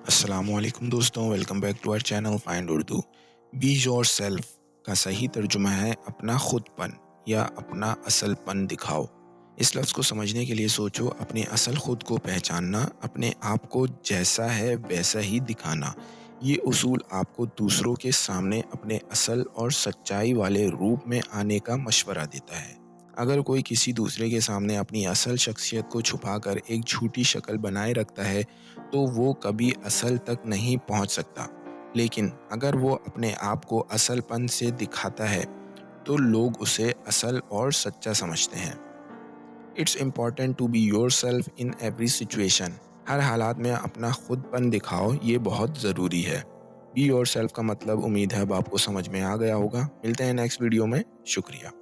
अस्सलामुअलैकुम दोस्तों, welcome back to our channel find Urdu. Be yourself का सही तर्जुमा है अपना खुदपन या अपना असलपन दिखाओ। इस लफ्ज़ को समझने के लिए सोचो। अपने असल खुद को पहचानना, अपने आप को जैसा है वैसा ही दिखाना। ये उसूल आपको दूसरों के सामने अपने असल और सच्चाई वाले रूप में आने का मशवरा देता है। अगर कोई किसी दूसरे के सामने अपनी असल शख्सियत को छुपाकर एक झूठी शक्ल बनाए रखता है तो वो कभी असल तक नहीं पहुंच सकता। लेकिन अगर वो अपने आप को असलपन से दिखाता है तो लोग उसे असल और सच्चा समझते हैं। It's important to be yourself in every situation. हर हालात में अपना खुदपन दिखाओ, ये बहुत ज़रूरी है। बी योर सेल्फ का मतलब उम्मीद है अब आपको समझ में आ गया होगा। मिलते हैं नेक्स्ट वीडियो में। शुक्रिया।